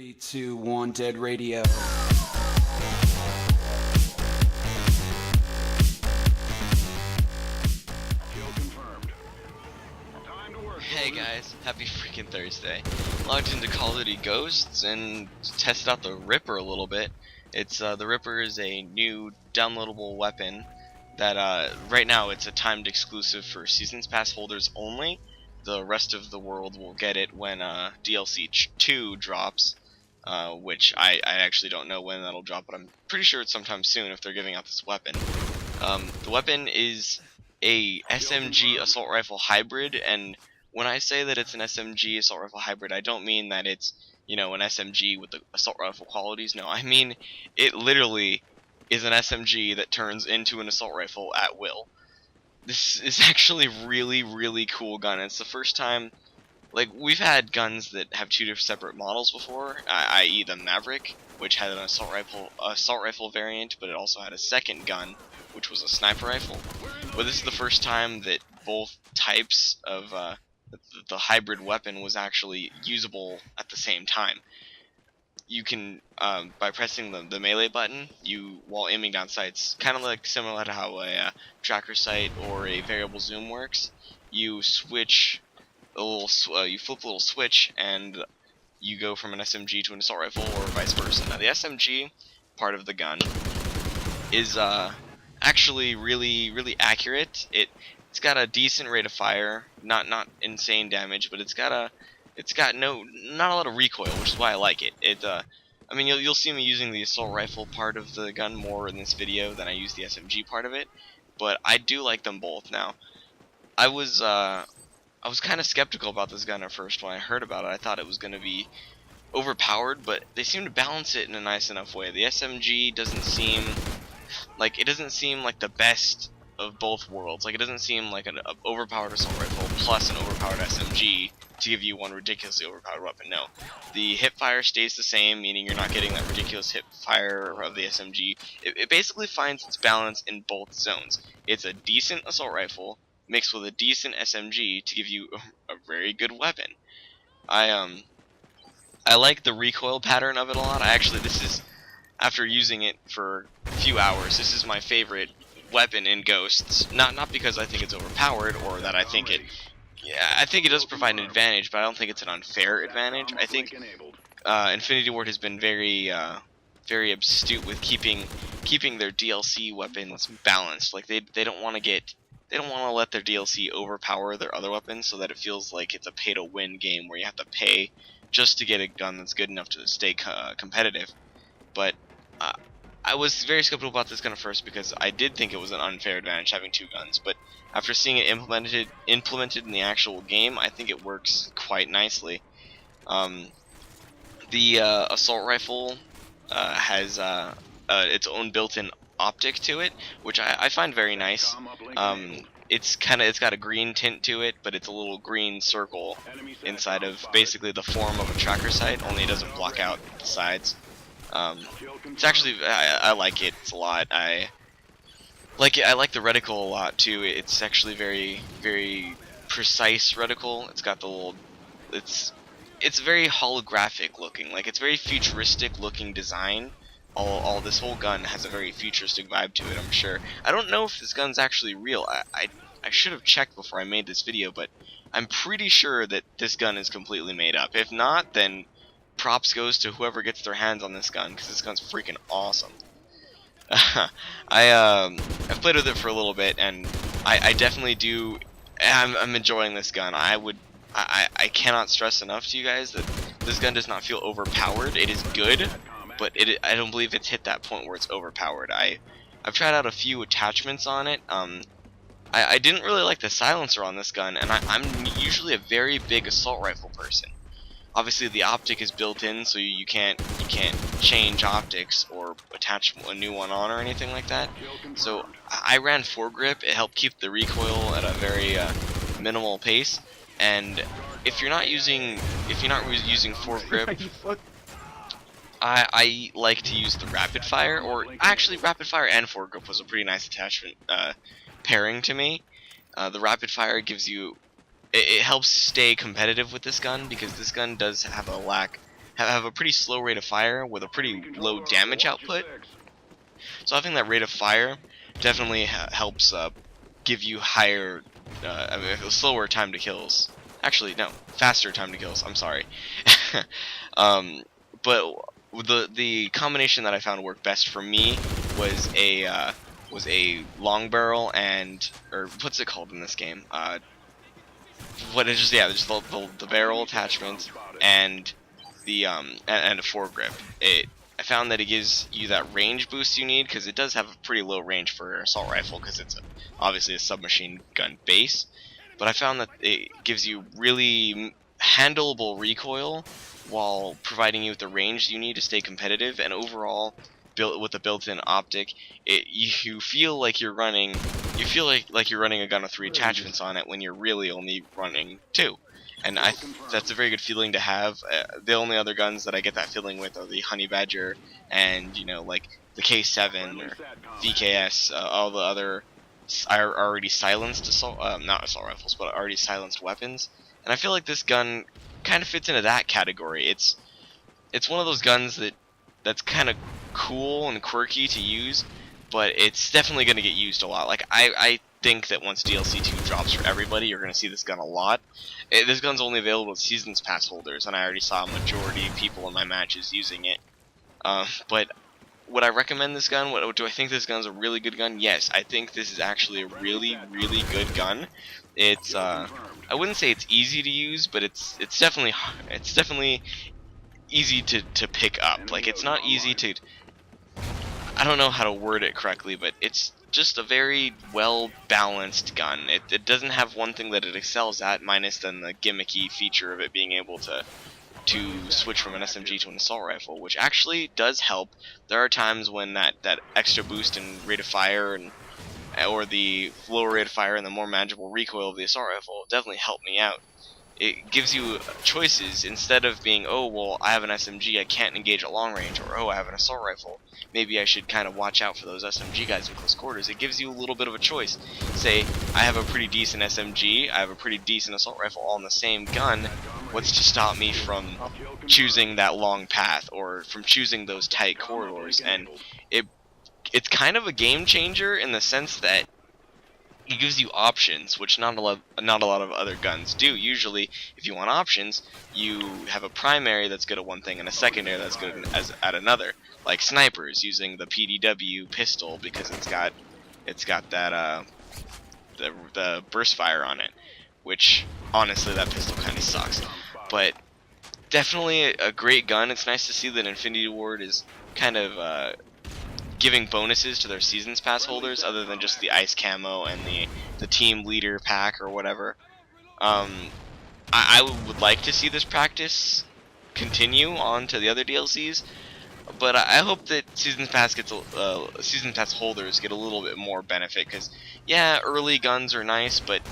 3, 2, 1, dead radio. Hey guys, happy freaking Thursday. Logged into Call of Duty Ghosts and tested out the Ripper a little bit. The Ripper is a new downloadable weapon that right now it's a timed exclusive for Seasons Pass holders only. The rest of the world will get it when DLC 2 drops, which I actually don't know when that'll drop, but I'm pretty sure it's sometime soon if they're giving out this weapon. The weapon is a SMG assault rifle hybrid, and when I say that it's an SMG assault rifle hybrid, I don't mean that it's, you know, an SMG with the assault rifle qualities. No, I mean it literally is an SMG that turns into an assault rifle at will. This is actually really cool gun. It's the first time, like, we've had guns that have two separate models before, i.e. the Maverick, which had an assault rifle variant, but it also had a second gun, which was a sniper rifle. But this is the first time that both types of the hybrid weapon was actually usable at the same time. You can, by pressing the melee button, while aiming down sights, kind of like similar to how a tracker sight or a variable zoom works, you switch you flip a little switch and you go from an SMG to an assault rifle or vice versa. Now the SMG part of the gun is actually really accurate. It's got a decent rate of fire, not insane damage, but it's got not a lot of recoil, which is why I like it. I mean, you'll see me using the assault rifle part of the gun more in this video than I use the SMG part of it, but I do like them both. Now, I was kind of skeptical about this gun at first when I heard about it. I thought it was going to be overpowered, but they seem to balance it in a nice enough way. The SMG doesn't seem like the best of both worlds. Like, it doesn't seem like an overpowered assault rifle plus an overpowered SMG to give you one ridiculously overpowered weapon. No, the hip fire stays the same, meaning you're not getting that ridiculous hip fire of the SMG. It basically finds its balance in both zones. It's a decent assault rifle mixed with a decent SMG to give you a very good weapon. I like the recoil pattern of it a lot. This is, after using it for a few hours, this is my favorite weapon in Ghosts. Not because I think it's overpowered or that I think it does provide an advantage, but I don't think it's an unfair advantage. I think Infinity Ward has been very astute with keeping their DLC weapons balanced. Like, they don't want to let their DLC overpower their other weapons so that it feels like it's a pay-to-win game where you have to pay just to get a gun that's good enough to stay competitive. But I was very skeptical about this gun at first because I did think it was an unfair advantage having two guns, but after seeing it implemented in the actual game, I think it works quite nicely. The assault rifle has its own built-in optic to it, which I find very nice. It's got a green tint to it, but it's a little green circle inside of basically the form of a tracker sight, only it doesn't block out the sides. It's actually, I like it. It's a lot. I like the reticle a lot too. It's actually very precise reticle. It's got the little, it's very holographic looking. Like, it's very futuristic looking design. This whole gun has a very futuristic vibe to it, I'm sure. I don't know if this gun's actually real. I should have checked before I made this video, but I'm pretty sure that this gun is completely made up. If not, then props goes to whoever gets their hands on this gun, because this gun's freaking awesome. I've played with it for a little bit, and I definitely do. I'm enjoying this gun. I cannot stress enough to you guys that this gun does not feel overpowered. It is good, but I don't believe it's hit that point where it's overpowered. I've tried out a few attachments on it. I didn't really like the silencer on this gun, and I'm usually a very big assault rifle person. Obviously, the optic is built in, so you can't change optics or attach a new one on or anything like that. So I ran foregrip. It helped keep the recoil at a very minimal pace. And if you're not using foregrip, I like to use the rapid fire, or actually rapid fire and foregrip was a pretty nice attachment pairing to me. The rapid fire gives you, it helps stay competitive with this gun, because this gun does have a lack have a pretty slow rate of fire with a pretty low damage output. So having that rate of fire definitely helps give you higher, I mean, slower time to kills. Actually, no, faster time to kills. I'm sorry. But the combination that I found worked best for me was a long barrel and, or what's it called in this game? What is just, yeah, just the barrel attachment and the and a foregrip. I found that it gives you that range boost you need, because it does have a pretty low range for an assault rifle, because it's obviously a submachine gun base. But I found that it gives you really handleable recoil while providing you with the range you need to stay competitive, and overall, built with a built-in optic, you feel like you're running a gun with 3 attachments on it when you're really only running 2. And that's a very good feeling to have. The only other guns that I get that feeling with are the Honey Badger and, you know, like the K7 or VKS. All the other are already silenced not assault rifles, but already silenced weapons. And I feel like this gun kind of fits into that category. It's one of those guns that's kind of cool and quirky to use, but it's definitely going to get used a lot. Like I think that once DLC 2 drops for everybody, you're going to see this gun a lot. This gun's only available to Seasons Pass holders, and I already saw a majority of people in my matches using it. But would I recommend this gun? Do I think this gun's a really good gun? Yes, I think this is actually a really, really good gun. It's I wouldn't say it's easy to use, but it's definitely easy to pick up. Like, it's not easy to, I don't know how to word it correctly, but it's just a very well balanced gun. It doesn't have one thing that it excels at, minus then the gimmicky feature of it being able to switch from an SMG to an assault rifle, which actually does help. There are times when that extra boost in rate of fire or the lower rate of fire and the more manageable recoil of the assault rifle definitely help me out. It gives you choices instead of being, oh, well, I have an SMG, I can't engage at long range, or oh, I have an assault rifle, maybe I should kind of watch out for those SMG guys in close quarters. It gives you a little bit of a choice. Say, I have a pretty decent SMG, I have a pretty decent assault rifle all in the same gun. What's to stop me from choosing that long path or from choosing those tight corridors? And it's kind of a game changer in the sense that it gives you options, which not a lot of other guns do. Usually, if you want options, you have a primary that's good at one thing and a secondary that's good at another. Like snipers using the PDW pistol because it's got that the burst fire on it, which honestly that pistol kind of sucks. But definitely a great gun. It's nice to see that Infinity Ward is kind of giving bonuses to their Seasons Pass holders other than just the ice camo and the team leader pack or whatever. I would like to see this practice continue on to the other DLCs, but I hope that Seasons Pass Seasons Pass holders get a little bit more benefit, because yeah, early guns are nice, but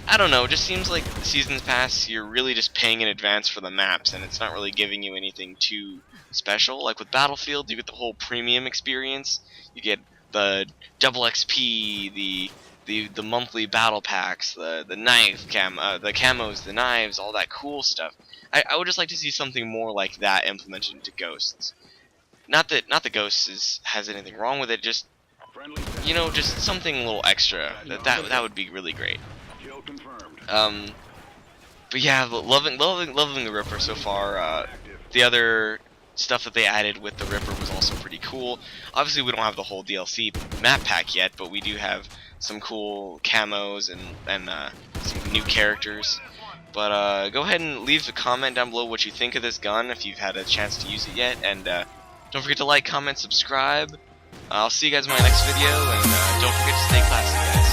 I don't know, it just seems like the Seasons Pass, you're really just paying in advance for the maps, and it's not really giving you anything too special. Like with Battlefield, you get the whole premium experience, you get the double XP, the monthly battle packs, the knife the camos, the knives, all that cool stuff. I would just like to see something more like that implemented into Ghosts. Not that Ghosts has anything wrong with it, just, you know, just something a little extra. That would be really great. But yeah, loving the Ripper so far. The other stuff that they added with the Ripper was also pretty cool. Obviously, we don't have the whole DLC map pack yet, but we do have some cool camos and some new characters. But go ahead and leave a comment down below what you think of this gun if you've had a chance to use it yet, and don't forget to like, comment, subscribe. I'll see you guys in my next video, and don't forget to stay classy, guys.